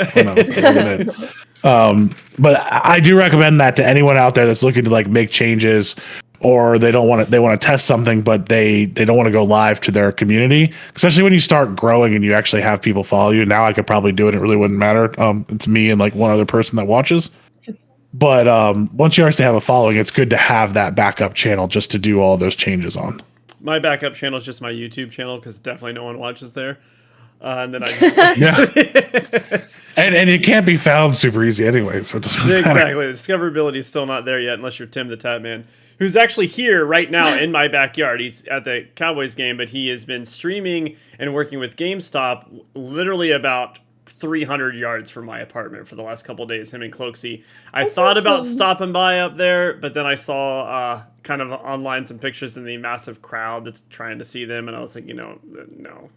But I do recommend that to anyone out there that's looking to make changes, or they want to test something, but they don't want to go live to their community, especially when you start growing and you actually have people follow you. Now I could probably do it. It really wouldn't matter. It's me and one other person that watches. But once you actually have a following, it's good to have that backup channel just to do all those changes on. My backup channel is just my YouTube channel, because definitely no one watches there. And then I just yeah, and it can't be found super easy anyway, so it doesn't matter. Exactly. The discoverability is still not there yet, unless you're Tim the Tap Man, who's actually here right now in my backyard. He's at the Cowboys game, but he has been streaming and working with GameStop literally about 300 yards from my apartment for the last couple of days, him and Cloaksy. I thought about stopping by up there, but then I saw kind of online some pictures in the massive crowd that's trying to see them, and I was like, no.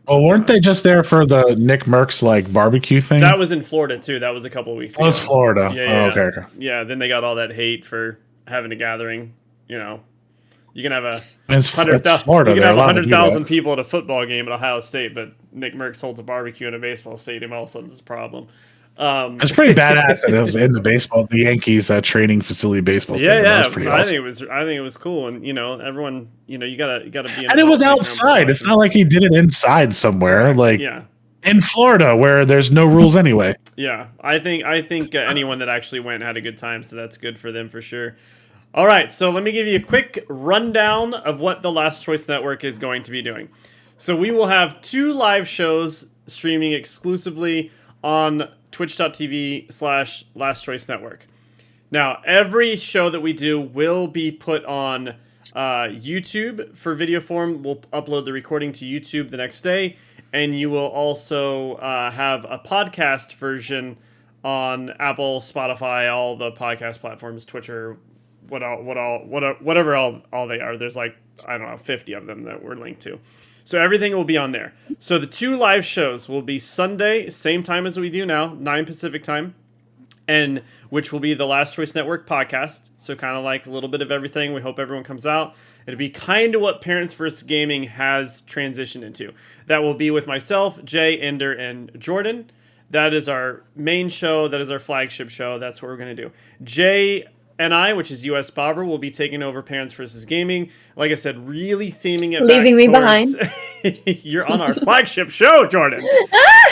Well, weren't they just there for the Nick Merckx barbecue thing? That was in Florida too. That was a couple of weeks ago. That was Florida. Yeah. Oh, okay. Yeah, then they got all that hate for having a gathering. You can have it's Florida. You can have 100,000 people at a football game at Ohio State, but Nick Merckx holds a barbecue in a baseball stadium. All of a sudden, it's a problem. It's pretty badass that it was in the Yankees training facility baseball stadium. Yeah. That was pretty awesome. I think it was cool, and everyone, you gotta be. And it was outside. It's not like he did it inside somewhere. In Florida, where there's no rules anyway. Yeah, I think anyone that actually went had a good time, so that's good for them for sure. All right, so let me give you a quick rundown of what the Last Choice Network is going to be doing. So we will have 2 live shows streaming exclusively on twitch.tv/Last Choice Network. Now, every show that we do will be put on YouTube for video form. We'll upload the recording to YouTube the next day, and you will also have a podcast version on Apple, Spotify, all the podcast platforms, Twitcher, whatever all they are. There's 50 of them that we're linked to. So everything will be on there. So the 2 live shows will be Sunday, same time as we do now, 9 Pacific time, and which will be the Last Choice Network podcast. So kind of like a little bit of everything. We hope everyone comes out. It'll be kind of what Parents vs. Gaming has transitioned into. That will be with myself, Jay, Ender, and Jordyn. That is our main show. That is our flagship show. That's what we're going to do. Jay and I, which is US Bobber, will be taking over Parents vs. Gaming. Like I said, really theming it Leaving me behind. You're on our flagship show, Jordyn.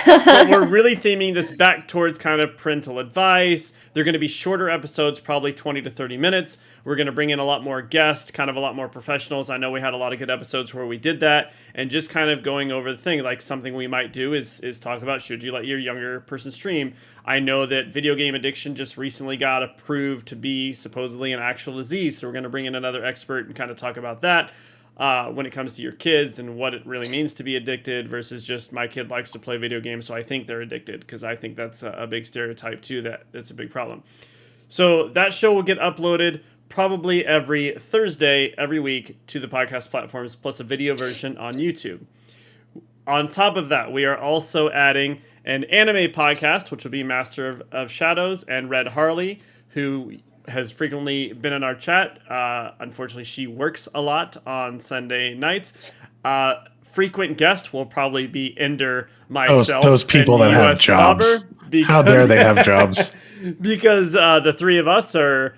But we're really theming this back towards kind of parental advice. They're going to be shorter episodes, probably 20 to 30 minutes. We're going to bring in a lot more guests, kind of a lot more professionals. I know we had a lot of good episodes where we did that, and just kind of going over the thing. Like something we might do is talk about, should you let your younger person stream? I know that video game addiction just recently got approved to be supposedly an actual disease, so we're going to bring in another expert and kind of talk about that. When it comes to your kids and what it really means to be addicted versus just my kid likes to play video games, so I think they're addicted, because I think that's a big stereotype too, that's a big problem. So that show will get uploaded probably every Thursday every week to the podcast platforms, plus a video version on YouTube. On top of that, we are also adding an anime podcast, which will be Master of Shadows and Red Harley, who has frequently been in our chat. Unfortunately, she works a lot on Sunday nights. Frequent guest will probably be Ender, myself, those people that have jobs. How dare they have jobs? Because the three of us are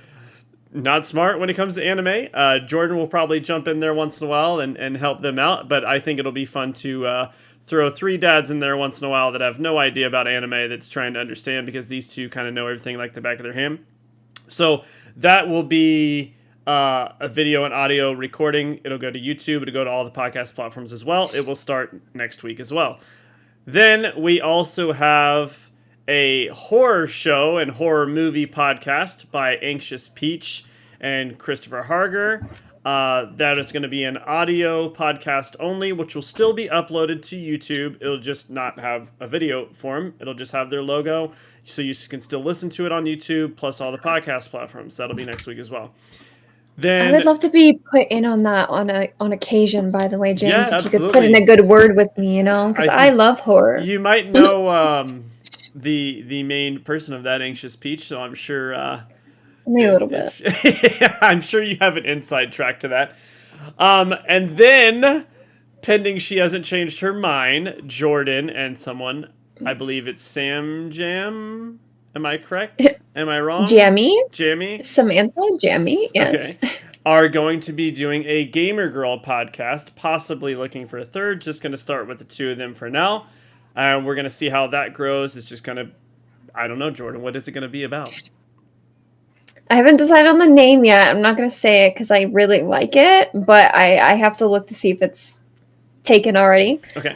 not smart when it comes to anime. Jordyn will probably jump in there once in a while and help them out, but I think it'll be fun to throw three dads in there once in a while that have no idea about anime that's trying to understand, because these two kind of know everything like the back of their hand. So that will be a video and audio recording. It'll go to YouTube. It'll go to all the podcast platforms as well. It will start next week as well. Then we also have a horror show and horror movie podcast by Anxious Peach and Christopher Harger. That is going to be an audio podcast only, which will still be uploaded to YouTube. It'll just not have a video form. It'll just have their logo, so you can still listen to it on YouTube, plus all the podcast platforms. That'll be next week as well. Then, I would love to be put in on that on occasion, by the way, James. Yeah, if you could put in a good word with me, because I love horror. You might know the main person of that, Anxious Peach, so I'm sure... Only a little bit. I'm sure you have an inside track to that. And then, pending she hasn't changed her mind, Jordyn and someone, I believe it's Sam Jam. Am I correct? Am I wrong? Jammy? Samantha? Jammy, yes. Okay. Are going to be doing a Gamer Girl podcast, possibly looking for a third. Just going to start with the two of them for now. We're going to see how that grows. It's just going to, I don't know, Jordyn, what is it going to be about? I haven't decided on the name yet. I'm not going to say it because I really like it, but I have to look to see if it's taken already. Okay.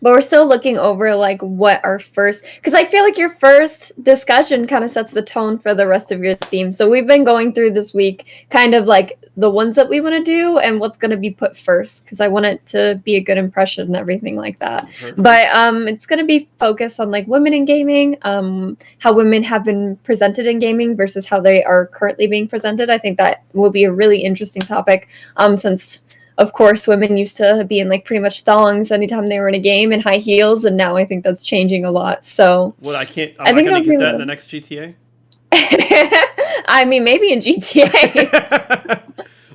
But we're still looking over like what our first, because I feel like your first discussion kind of sets the tone for the rest of your theme. So we've been going through this week kind of like the ones that we want to do and what's going to be put first, because I want it to be a good impression and everything like that. Perfect. But it's going to be focused on like women in gaming, how women have been presented in gaming versus how they are currently being presented. I think that will be a really interesting topic, since of course, women used to be in like pretty much thongs anytime they were in a game and high heels, and now I think that's changing a lot. So, well, I'm not going to get that in the next GTA. I mean, maybe in GTA.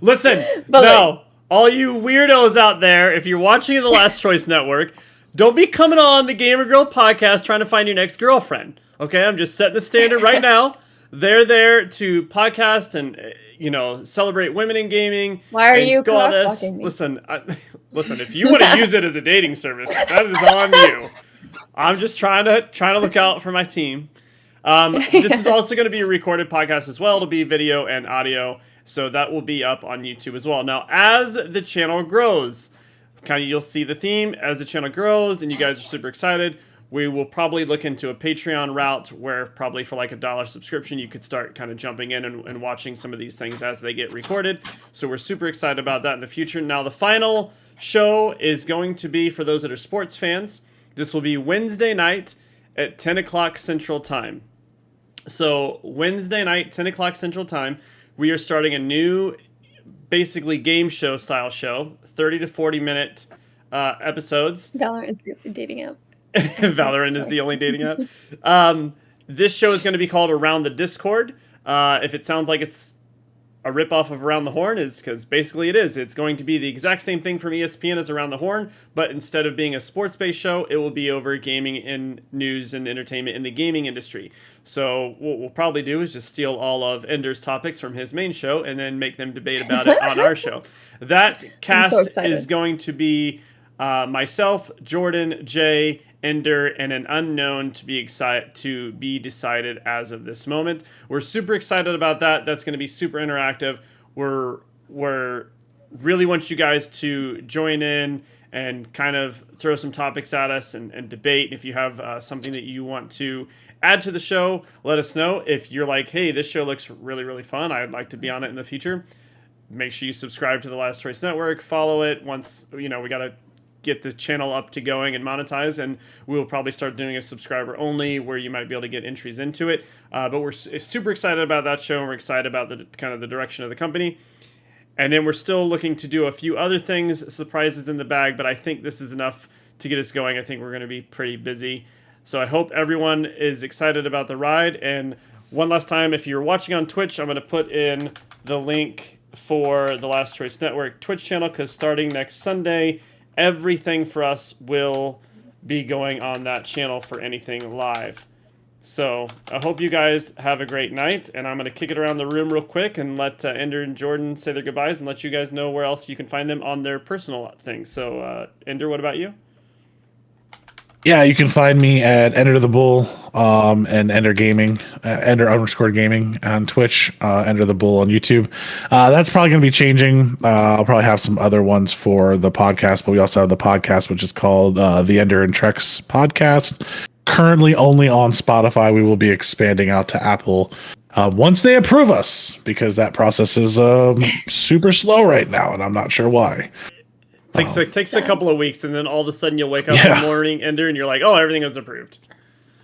Listen, but no, all you weirdos out there, if you're watching the Last Choice Network, don't be coming on the Gamer Girl podcast trying to find your next girlfriend. Okay, I'm just setting the standard right now. They're there to podcast and, celebrate women in gaming. Why are you fucking me? Listen, if you want to use it as a dating service, that is on you. I'm just trying to look out for my team. This is also going to be a recorded podcast as well. It'll be video and audio, so that will be up on YouTube as well. Now, as the channel grows, you'll see the theme as the channel grows, and you guys are super excited. We will probably look into a Patreon route where probably for like $1 subscription, you could start kind of jumping in and watching some of these things as they get recorded. So we're super excited about that in the future. Now, the final show is going to be, for those that are sports fans, this will be Wednesday night at 10 o'clock Central Time. So Wednesday night, 10 o'clock Central Time, we are starting a new, basically game show style show, 30 to 40 minute episodes. Valorant is the dating app. Valorant is the only dating app. This show is going to be called Around the Discord. If it sounds like it's a ripoff of Around the Horn, is because basically it is. It's going to be the exact same thing from ESPN as Around the Horn, but instead of being a sports-based show, it will be over gaming and news and entertainment in the gaming industry. So what we'll probably do is just steal all of Ender's topics from his main show and then make them debate about it on our show. That cast is going to be myself, Jordyn, Jay, Ender, and an unknown to be decided as of this moment. We're super excited about that. That's going to be super interactive. We're really want you guys to join in and kind of throw some topics at us and debate. If you have something that you want to add to the show, let us know. If you're like, hey, this show looks really, really fun, I'd like to be on it in the future, make sure you subscribe to the Last Choice Network, follow it. Once, we got to get the channel up to going and monetize, and we'll probably start doing a subscriber only where you might be able to get entries into it. But we're super excited about that show, and we're excited about the kind of the direction of the company. And then we're still looking to do a few other things, surprises in the bag, but I think this is enough to get us going. I think we're going to be pretty busy. So I hope everyone is excited about the ride. And one last time, if you're watching on Twitch, I'm going to put in the link for the Last Choice Network Twitch channel, because starting next Sunday, everything for us will be going on that channel for anything live. So I hope you guys have a great night, and I'm going to kick it around the room real quick and let Ender and Jordyn say their goodbyes and let you guys know where else you can find them on their personal things. So Ender, what about you? Yeah, you can find me at Ender the Bull and Ender Gaming, Ender_gaming on Twitch, Ender the Bull on YouTube. That's probably going to be changing. I'll probably have some other ones for the podcast, but we also have the podcast, which is called the Ender and Trex Podcast. Currently only on Spotify. We will be expanding out to Apple once they approve us, because that process is super slow right now, and I'm not sure why. Takes a couple of weeks, and then all of a sudden you'll wake up in the morning, Ender, and you're like, oh, everything was approved.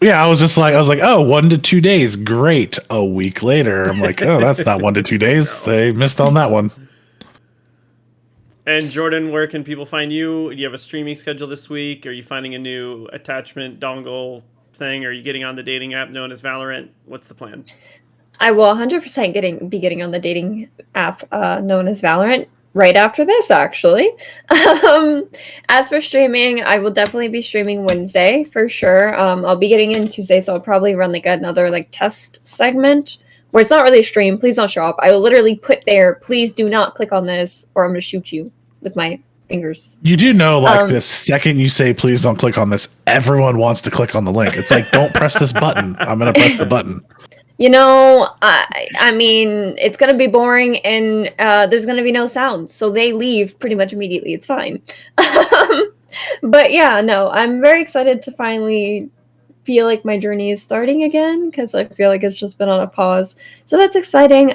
Yeah, I was like, oh, 1 to 2 days. Great. A week later, I'm like, oh, that's not 1 to 2 days. No. They missed on that one. And Jordyn, where can people find you? Do you have a streaming schedule this week? Are you finding a new attachment dongle thing? Are you getting on the dating app known as Valorant? What's the plan? I will 100% be getting on the dating app known as Valorant right after this, actually. As for streaming, I will definitely be streaming Wednesday for sure. I'll be getting in Tuesday, so I'll probably run another test segment where it's not really a stream. Please don't show up. I will literally put there, please do not click on this, or I'm going to shoot you with my fingers. You do know, the second you say, please don't click on this, everyone wants to click on the link. It's like, don't press this button. I'm going to press the button. I mean, it's going to be boring, and there's going to be no sound. So they leave pretty much immediately. It's fine. But yeah, no, I'm very excited to finally feel like my journey is starting again, because I feel like it's just been on a pause. So that's exciting.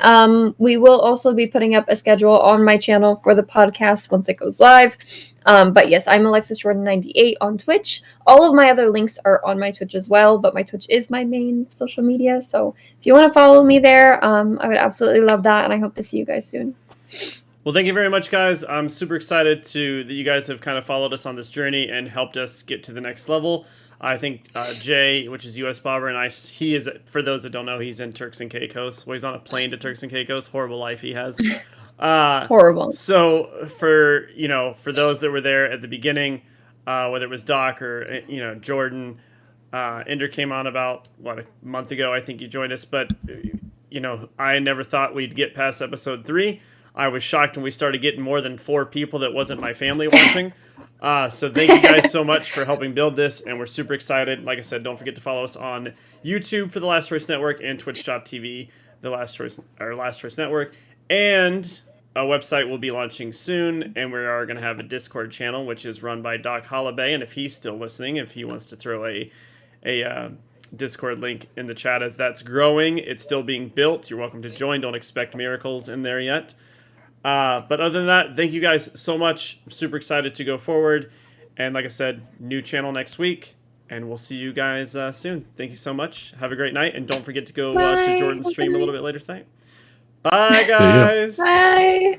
We will also be putting up a schedule on my channel for the podcast once it goes live. But yes, I'm Alexis Jordyn 98 on Twitch. All of my other links are on my Twitch as well, but my Twitch is my main social media. So if you want to follow me there, I would absolutely love that, and I hope to see you guys soon. Well, thank you very much, guys. I'm super excited that you guys have kind of followed us on this journey and helped us get to the next level. I think Jay, which is US Bobber, and he is, for those that don't know, he's in Turks and Caicos. Well, he's on a plane to Turks and Caicos. Horrible life he has. Horrible. So for those that were there at the beginning, whether it was Doc or Jordyn, Ender came on about a month ago. I think you joined us, but I never thought we'd get past episode 3. I was shocked when we started getting more than 4 people that wasn't my family watching. So thank you guys so much for helping build this, and we're super excited. Like I said, don't forget to follow us on YouTube for the Last Choice Network and twitch.tv, the Last Choice Network. And a website will be launching soon, and we are going to have a Discord channel, which is run by Doc Hollabay. And if he's still listening, if he wants to throw a Discord link in the chat as that's growing, it's still being built. You're welcome to join. Don't expect miracles in there yet. But other than that, thank you guys so much. I'm super excited to go forward. And like I said, new channel next week. And we'll see you guys soon. Thank you so much. Have a great night. And don't forget to go to Jordyn's stream a little bit later tonight. Bye, guys. Bye.